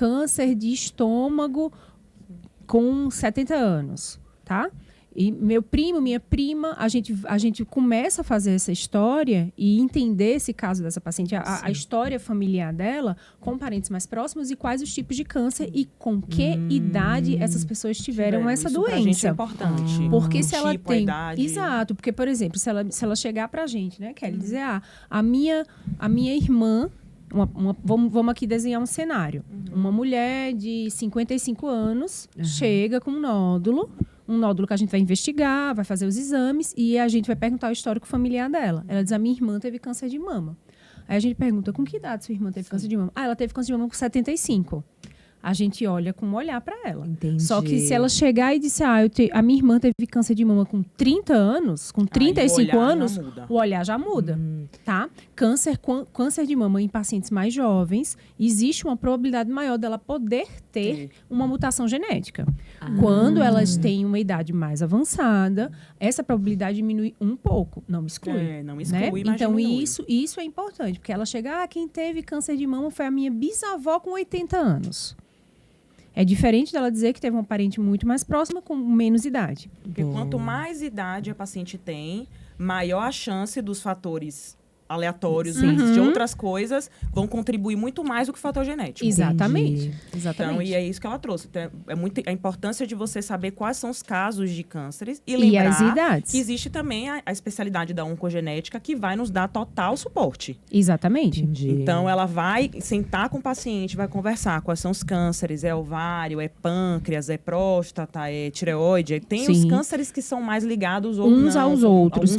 câncer de estômago com 70 anos, tá? E meu primo, minha prima, a gente começa a fazer essa história e entender esse caso dessa paciente, a história familiar dela, com parentes mais próximos e quais os tipos de câncer e com que idade essas pessoas tiveram essa isso doença. Pra gente é importante. Porque se ela tipo, tem... idade. Exato, porque, por exemplo, se ela chegar pra gente, né, Kelly, dizer, a minha irmã, vamos aqui desenhar um cenário. Uma mulher de 55 anos chega com um nódulo que a gente vai investigar, vai fazer os exames e a gente vai perguntar o histórico familiar dela. Ela diz, a minha irmã teve câncer de mama. Aí a gente pergunta, com que idade sua irmã teve câncer de mama? Ela teve câncer de mama com 75. A gente olha com um olhar para ela. Entendi. Só que se ela chegar e disser, a minha irmã teve câncer de mama com 30 anos, com 35 anos, o olhar já muda, tá? Câncer de mama em pacientes mais jovens, existe uma probabilidade maior dela poder ter uma mutação genética. Quando elas têm uma idade mais avançada, essa probabilidade diminui um pouco, não exclui. Não exclui, mas então, diminui. isso é importante, porque ela chega, quem teve câncer de mama foi a minha bisavó com 80 anos. É diferente dela dizer que teve uma parente muito mais próxima com menos idade. Porque quanto mais idade a paciente tem, maior a chance dos fatores aleatórios de outras coisas vão contribuir muito mais do que o fator genético. Exatamente. Então, e é isso que ela trouxe. Então, a importância de você saber quais são os casos de cânceres e lembrar as idades. que existe também a especialidade da oncogenética que vai nos dar total suporte. Exatamente. Então, ela vai sentar com o paciente, vai conversar quais são os cânceres, é ovário, é pâncreas, é próstata, é tireoide. Tem os cânceres que são mais ligados ou uns aos outros.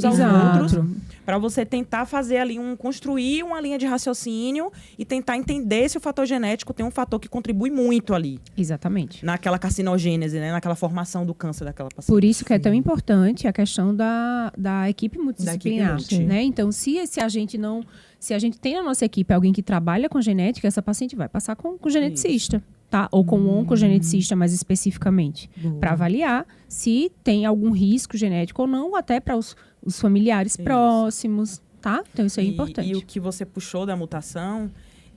Para você tentar fazer ali construir uma linha de raciocínio e tentar entender se o fator genético tem um fator que contribui muito ali. Exatamente. Naquela carcinogênese, né? Naquela formação do câncer daquela paciente. Por isso que é tão importante a questão da equipe multidisciplinar. Né? Então, se a gente tem na nossa equipe alguém que trabalha com genética, essa paciente vai passar com geneticista. Tá? Ou com um oncogeneticista mais especificamente. Para avaliar se tem algum risco genético ou não, até para os familiares próximos. Tá? Então, isso é importante. E o que você puxou da mutação,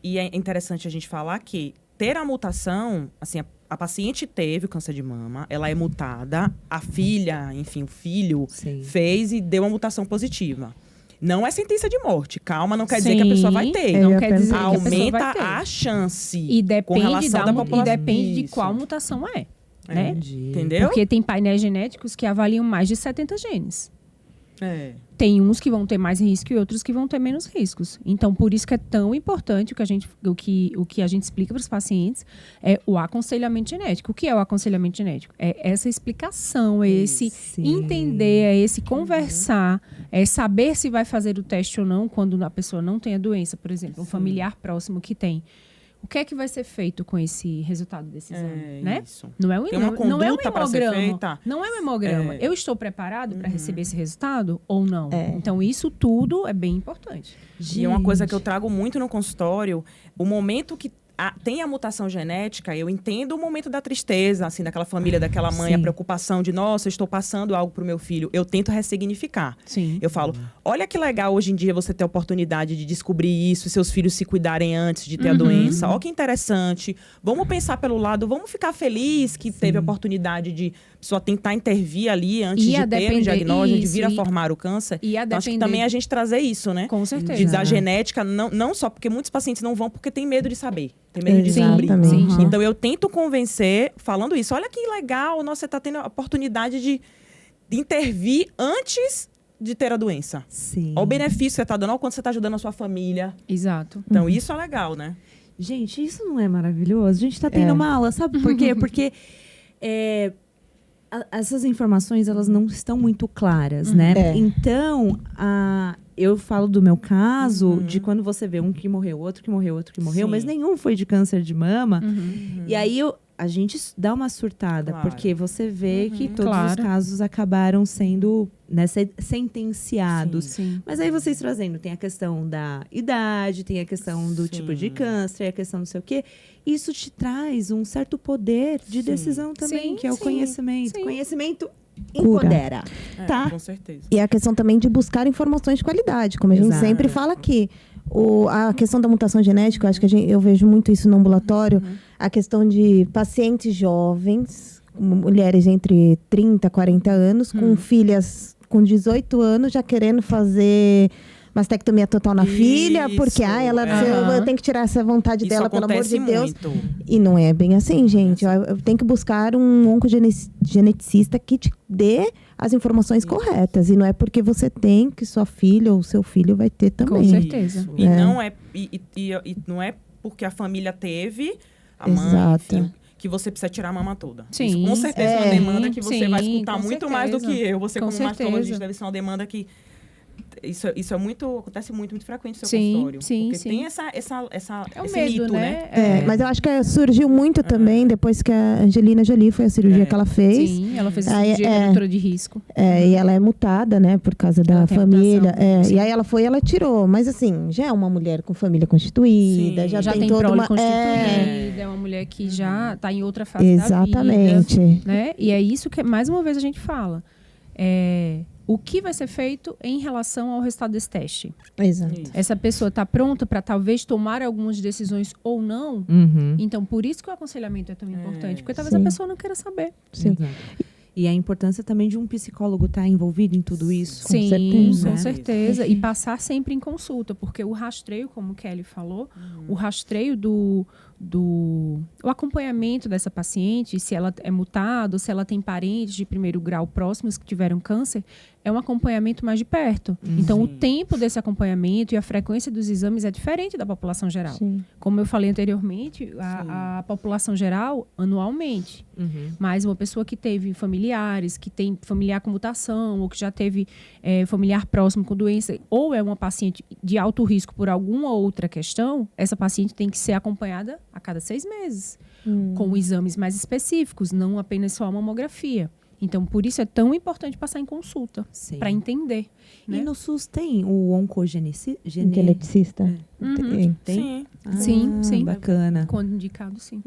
e é interessante a gente falar que ter a mutação, assim, a paciente teve o câncer de mama, ela é mutada, a filha, enfim, o filho fez e deu uma mutação positiva. Não é sentença de morte. Calma, não quer dizer que a pessoa vai ter. Não quer dizer aumenta que a pessoa vai ter. A chance. E depende com relação da população. E depende de qual mutação é. Né? Entendeu? Porque tem painéis genéticos que avaliam mais de 70 genes. Tem uns que vão ter mais risco e outros que vão ter menos riscos. Então, por isso que é tão importante o que a gente explica para os pacientes é o aconselhamento genético. O que é o aconselhamento genético? É essa explicação, é esse entender, é esse conversar, é saber se vai fazer o teste ou não quando a pessoa não tem a doença. Por exemplo, um familiar próximo que tem. O que é que vai ser feito com esse resultado desse exame? Né? Isso. Não é um hemograma. Não é um hemograma. Eu estou preparado para receber esse resultado ou não? Então, isso tudo é bem importante. E é uma coisa que eu trago muito no consultório, o momento que tem a mutação genética, eu entendo o momento da tristeza, assim, daquela família, daquela mãe, a preocupação de, nossa, eu estou passando algo para o meu filho. Eu tento ressignificar. Eu falo, olha que legal hoje em dia você ter a oportunidade de descobrir isso, seus filhos se cuidarem antes de ter a doença. Olha que interessante. Vamos pensar pelo lado, vamos ficar feliz que teve a oportunidade de só tentar intervir ali antes de ter o diagnóstico, de vir a formar o câncer. Então, acho que também a gente trazer isso, né? Com certeza. Da genética, não só porque muitos pacientes não vão porque tem medo de saber. Tem medo de descobrir. Então, eu tento convencer, falando isso. Olha que legal, nossa, você está tendo a oportunidade de intervir antes de ter a doença. Olha o benefício que você está dando, olha o quanto você está ajudando a sua família. Exato. Então, isso é legal, né? Gente, isso não é maravilhoso? A gente está tendo uma aula, sabe por quê? Porque essas informações, elas não estão muito claras, né? Então, eu falo do meu caso, de quando você vê um que morreu, outro que morreu, outro que morreu, mas nenhum foi de câncer de mama. E aí, a gente dá uma surtada, porque você vê que todos os casos acabaram sendo sentenciados. Mas aí vocês trazendo, tem a questão da idade, tem a questão do tipo de câncer, a questão não sei o quê. Isso te traz um certo poder de decisão também, que é o conhecimento. Conhecimento empodera, tá? Com certeza. E a questão também de buscar informações de qualidade, como a gente sempre fala aqui. A questão da mutação genética, eu acho que eu vejo muito isso no ambulatório. a questão de pacientes jovens, mulheres entre 30 e 40 anos, com filhas com 18 anos, já querendo fazer mastectomia total na filha, porque ela tem que tirar essa vontade dela, pelo amor de Deus. E não é bem assim, gente. Eu tenho que buscar um oncogeneticista que te dê as informações corretas. E não é porque você tem que sua filha ou seu filho vai ter também. Com certeza. E não é porque a família teve, a mãe, enfim, que você precisa tirar a mama toda. Sim. Isso, com certeza é uma demanda que você vai escutar muito mais do que eu. Você, como mastologista, deve ser uma demanda que... Isso acontece muito frequente no seu consultório. Porque tem esse medo, mito, né? Mas eu acho que surgiu muito também depois que a Angelina Jolie foi a cirurgia que ela fez. Sim, ela fez a cirurgia redutora de risco. E ela é mutada, né, por causa da família. E aí ela tirou. Mas assim, já é uma mulher com família constituída, já tem toda prole uma... constituída, é uma mulher que já está em outra fase Exatamente. da vida. Né? E é isso que, mais uma vez, a gente fala. O que vai ser feito em relação ao resultado desse teste? Exato. Essa pessoa está pronta para talvez tomar algumas decisões ou não? Então, por isso que o aconselhamento é tão importante. Porque talvez a pessoa não queira saber. Sim. E a importância também de um psicólogo estar envolvido em tudo isso. Sim, certeza. com certeza. E passar sempre em consulta. Porque o rastreio, como o Kelly falou, o rastreio o acompanhamento dessa paciente, se ela é mutada, se ela tem parentes de primeiro grau próximos que tiveram câncer, é um acompanhamento mais de perto. Então, o tempo desse acompanhamento e a frequência dos exames é diferente da população geral. Sim. Como eu falei anteriormente, a população geral, anualmente. Mas uma pessoa que teve familiares, que tem familiar com mutação, ou que já teve familiar próximo com doença, ou é uma paciente de alto risco por alguma outra questão, essa paciente tem que ser acompanhada a cada 6 meses, com exames mais específicos, não apenas só a mamografia. Então, por isso é tão importante passar em consulta, para entender. Né? E no SUS tem o oncogeneticista? Geneticista? Tem? Sim. Sim. Bacana. Quando indicado, sim.